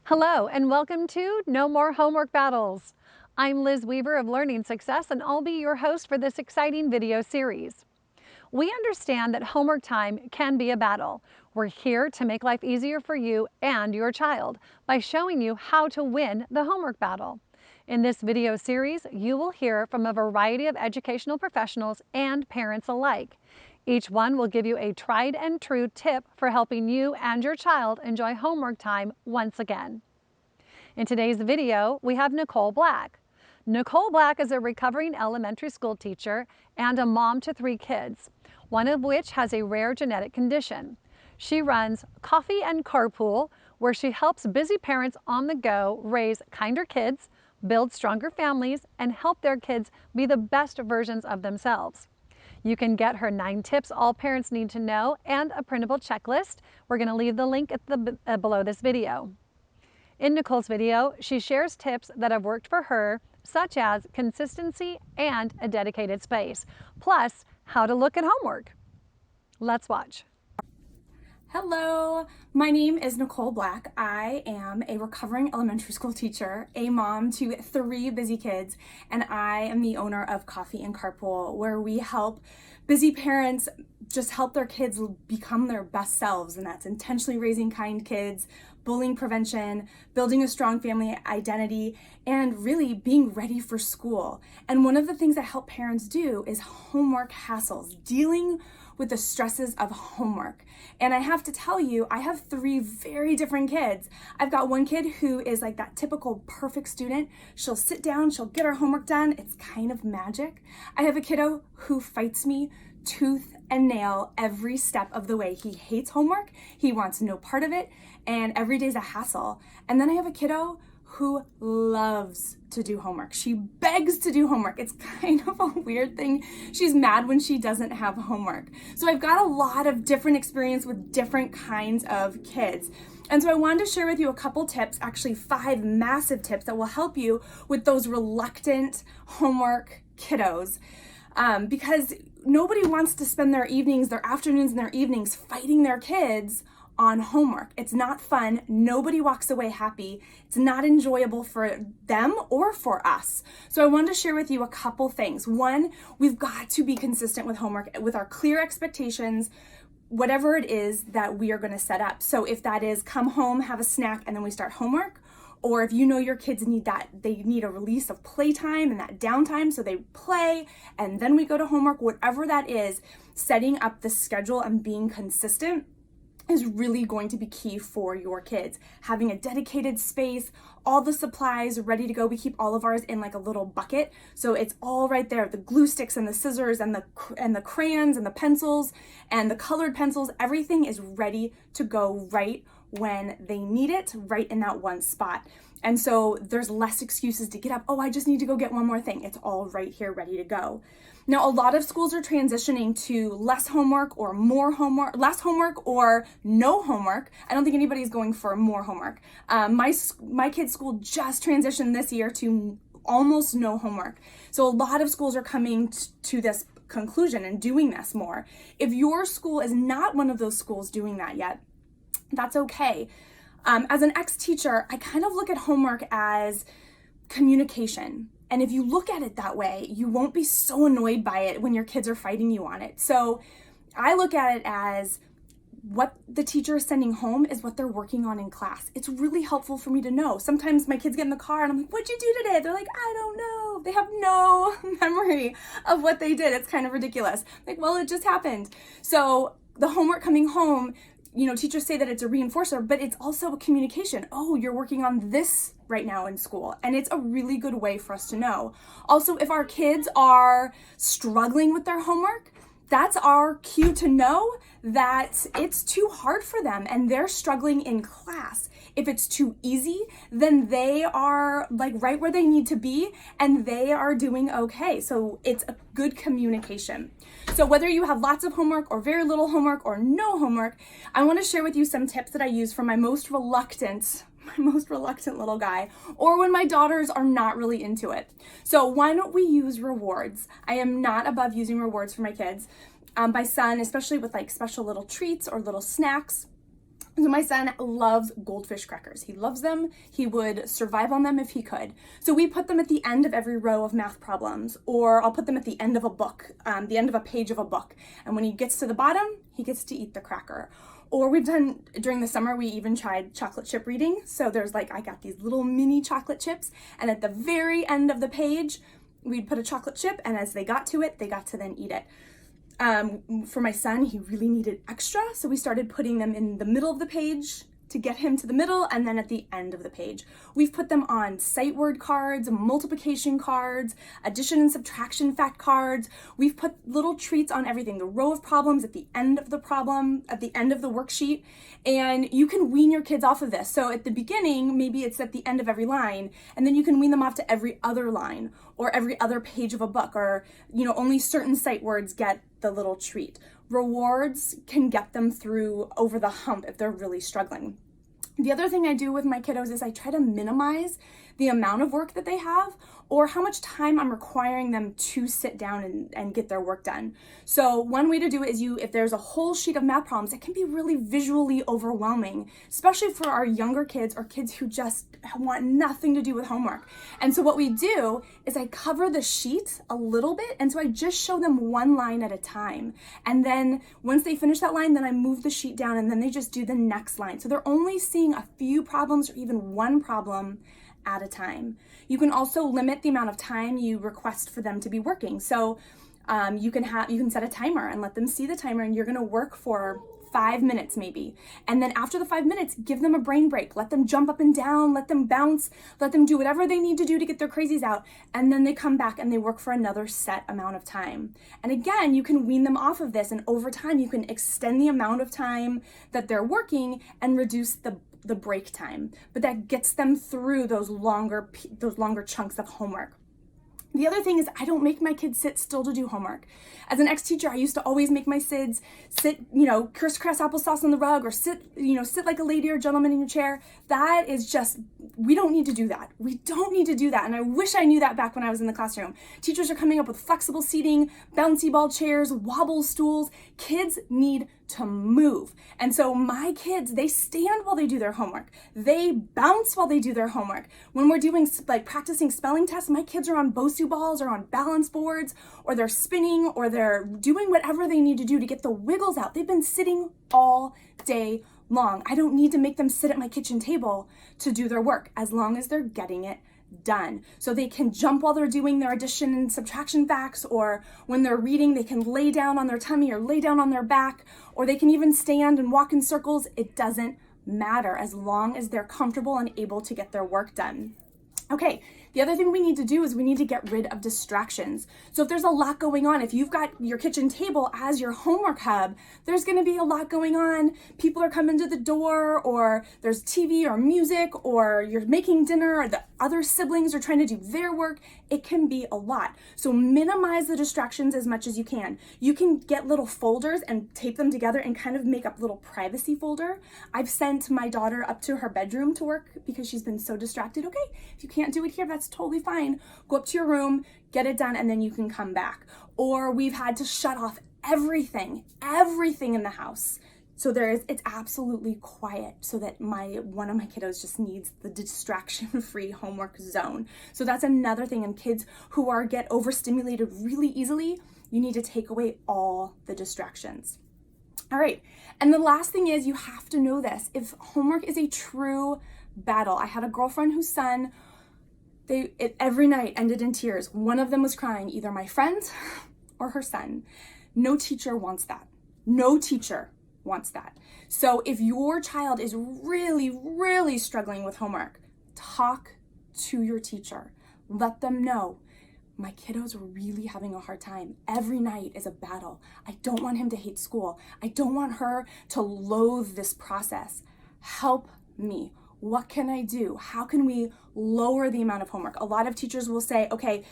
Hello and welcome to No More Homework Battles. I'm Liz Weaver of Learning Success and I'll be your host for this exciting video series. We understand that homework time can be a battle. We're here to make life easier for you and your child by showing you how to win the homework battle. In this video series, you will hear from a variety of educational professionals and parents alike. Each one will give you a tried and true tip for helping you and your child enjoy homework time once again. In today's video, we have Nicole Black. Nicole Black is a recovering elementary school teacher and a mom to 3 kids, one of which has a rare genetic condition. She runs Coffee and Carpool, where she helps busy parents on the go raise kinder kids, build stronger families, and help their kids be the best versions of themselves. You can get her 9 tips all parents need to know and a printable checklist. We're going to leave the link at below this video. In Nicole's video, she shares tips that have worked for her, such as consistency and a dedicated space, plus how to look at homework. Let's watch. Hello, my name is Nicole Black. I am a recovering elementary school teacher, a mom to 3 busy kids, and I am the owner of Coffee and Carpool, where we help busy parents just help their kids become their best selves, and that's intentionally raising kind kids, bullying prevention, building a strong family identity, and really being ready for school. And one of the things that help parents do is homework hassles, dealing with the stresses of homework. And I have to tell you, I have 3 very different kids. I've got one kid who is like that typical perfect student. She'll sit down, she'll get her homework done. It's kind of magic. I have a kiddo who fights me tooth and nail every step of the way. He hates homework. He wants no part of it. And every day's a hassle. And then I have a kiddo who loves to do homework. She begs to do homework. It's kind of a weird thing. She's mad when she doesn't have homework. So I've got a lot of different experience with different kinds of kids. And so I wanted to share with you a couple tips, actually 5 massive tips that will help you with those reluctant homework kiddos. Because nobody wants to spend their evenings, their afternoons and their evenings fighting their kids on homework. It's not fun. Nobody walks away happy. It's not enjoyable for them or for us. So I wanted to share with you a couple things. One, we've got to be consistent with homework, with our clear expectations, whatever it is that we are going to set up. So if that is come home, have a snack, and then we start homework, or if you know your kids need that, they need a release of playtime and that downtime, so they play and then we go to homework, whatever that is, setting up the schedule and being consistent is really going to be key for your kids. Having a dedicated space, all the supplies ready to go. We keep all of ours in like a little bucket, so it's all right there. The glue sticks and the scissors and the crayons and the pencils and the colored pencils, everything is ready to go right when they need it, right in that one spot. And so there's less excuses to get up. Oh, I just need to go get one more thing. It's all right here, ready to go. Now, a lot of schools are transitioning to less homework or more homework, less homework or no homework. I don't think anybody's going for more homework. My kid's school just transitioned this year to almost no homework. So a lot of schools are coming to this conclusion and doing this more. If your school is not one of those schools doing that yet, that's okay. As an ex-teacher, I kind of look at homework as communication. And if you look at it that way, you won't be so annoyed by it when your kids are fighting you on it. So I look at it as what the teacher is sending home is what they're working on in class. It's really helpful for me to know. Sometimes my kids get in the car and I'm like, what'd you do today? They're like, I don't know. They have no memory of what they did. It's kind of ridiculous. Like, well, it just happened. So the homework coming home, teachers say that it's a reinforcer, but it's also a communication. Oh, you're working on this right now in school. And it's a really good way for us to know. Also, if our kids are struggling with their homework, that's our cue to know that it's too hard for them and they're struggling in class. If it's too easy, then they are like right where they need to be and they are doing okay. So it's a good communication. So whether you have lots of homework or very little homework or no homework, I want to share with you some tips that I use for my most reluctant little guy, or when my daughters are not really into it. So one, we use rewards. I am not above using rewards for my kids. My son, especially with like special little treats or little snacks, So my son loves goldfish crackers. He loves them. He would survive on them if he could. So we put them at the end of every row of math problems, or I'll put them at the end of a book, the end of a page of a book. And when he gets to the bottom, he gets to eat the cracker. Or we've done, during the summer, we even tried chocolate chip reading. So there's like, I got these little mini chocolate chips, and at the very end of the page, we'd put a chocolate chip, and as they got to it, they got to then eat it. For my son, he really needed extra, so we started putting them in the middle of the page to get him to the middle, and then at the end of the page. We've put them on sight word cards, multiplication cards, addition and subtraction fact cards. We've put little treats on everything, the row of problems at the end of the problem, at the end of the worksheet, and you can wean your kids off of this. So at the beginning, maybe it's at the end of every line, and then you can wean them off to every other line or every other page of a book, or, you know, only certain sight words get the little treat. Rewards can get them through over the hump if they're really struggling. The other thing I do with my kiddos is I try to minimize the amount of work that they have or how much time I'm requiring them to sit down and get their work done. So one way to do it is if there's a whole sheet of math problems, it can be really visually overwhelming, especially for our younger kids or kids who just want nothing to do with homework. And so what we do is I cover the sheet a little bit, and so I just show them one line at a time. And then once they finish that line, then I move the sheet down, and then they just do the next line. So they're only seeing a few problems or even one problem at a time. You can also limit the amount of time you request for them to be working. So you can set a timer and let them see the timer, and you're going to work for 5 minutes maybe. And then after the 5 minutes, give them a brain break. Let them jump up and down, let them bounce, let them do whatever they need to do to get their crazies out. And then they come back and they work for another set amount of time. And again, you can wean them off of this, and over time you can extend the amount of time that they're working and reduce the break time. But that gets them through those longer chunks of homework. The other thing is I don't make my kids sit still to do homework. As an ex-teacher, I used to always make my kids sit, crisscross applesauce on the rug, or sit like a lady or gentleman in your chair. That is just, we don't need to do that. We don't need to do that. And I wish I knew that back when I was in the classroom. Teachers are coming up with flexible seating, bouncy ball chairs, wobble stools. Kids need to move. And so my kids, they stand while they do their homework. They bounce while they do their homework. When we're doing practicing spelling tests, my kids are on Bosu balls or on balance boards, or they're spinning, or they're doing whatever they need to do to get the wiggles out. They've been sitting all day long. I don't need to make them sit at my kitchen table to do their work, as long as they're getting it done. So they can jump while they're doing their addition and subtraction facts, or when they're reading, they can lay down on their tummy or lay down on their back, or they can even stand and walk in circles. It doesn't matter, as long as they're comfortable and able to get their work done. Okay, the other thing we need to do is we need to get rid of distractions. So if there's a lot going on, if you've got your kitchen table as your homework hub, there's going to be a lot going on. People are coming to the door, or there's TV or music, or you're making dinner, or the other siblings are trying to do their work. It can be a lot. So minimize the distractions as much as you can. You can get little folders and tape them together and kind of make up a little privacy folder. I've sent my daughter up to her bedroom to work because she's been so distracted. Okay, if you can't do it here, that's totally fine. Go up to your room, get it done, and then you can come back. Or we've had to shut off everything in the house. So it's absolutely quiet, so that one of my kiddos just needs the distraction-free homework zone. So that's another thing. And kids who get overstimulated really easily, you need to take away all the distractions. All right, and the last thing is, you have to know this. If homework is a true battle, I had a girlfriend whose son, every night ended in tears. One of them was crying, either my friend or her son. No teacher wants that. No teacher wants that. So if your child is really, really struggling with homework, talk to your teacher. Let them know, my kiddo's really having a hard time. Every night is a battle. I don't want him to hate school. I don't want her to loathe this process. Help me. What can I do? How can we lower the amount of homework? A lot of teachers will say, okay,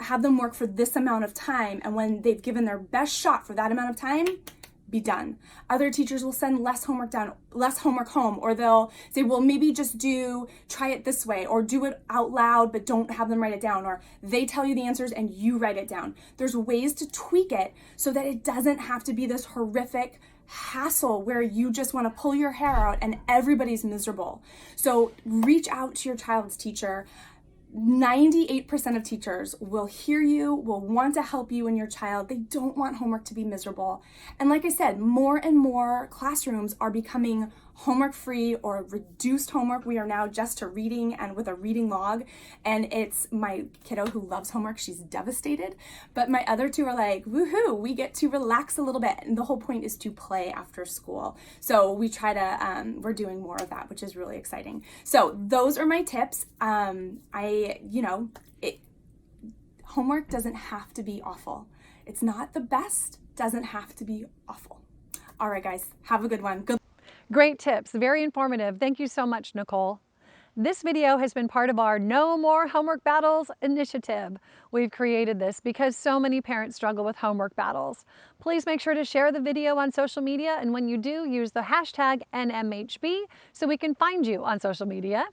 have them work for this amount of time, and when they've given their best shot for that amount of time, be done. Other teachers will send less homework home, or they'll say, well, maybe just try it this way, or do it out loud, but don't have them write it down, or they tell you the answers and you write it down. There's ways to tweak it so that it doesn't have to be this horrific hassle where you just want to pull your hair out and everybody's miserable. So reach out to your child's teacher. 98% of teachers will hear you, will want to help you and your child. They don't want homework to be miserable. And like I said, more and more classrooms are becoming homework free or reduced homework. We are now just to reading and with a reading log. And it's my kiddo who loves homework. She's devastated. But my other two are like, woohoo, we get to relax a little bit. And the whole point is to play after school. So we try to, we're doing more of that, which is really exciting. So those are my tips. Homework doesn't have to be awful. It's not the best, doesn't have to be awful. All right, guys, have a good one. Great tips, very informative. Thank you so much, Nicole. This video has been part of our No More Homework Battles initiative. We've created this because so many parents struggle with homework battles. Please make sure to share the video on social media, and when you do, use the hashtag NMHB so we can find you on social media.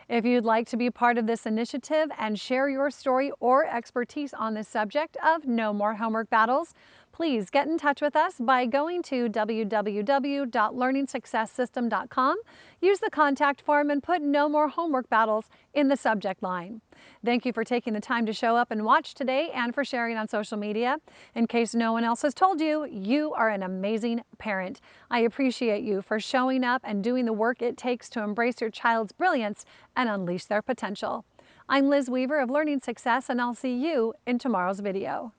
If you'd like to be part of this initiative and share your story or expertise on this subject of No More Homework Battles, please get in touch with us by going to www.learningsuccesssystem.com, use the contact form, and put No More Homework Battles in the subject line. Thank you for taking the time to show up and watch today and for sharing on social media. In case no one else has told you, you are an amazing parent. I appreciate you for showing up and doing the work it takes to embrace your child's brilliance and unleash their potential. I'm Liz Weaver of Learning Success, and I'll see you in tomorrow's video.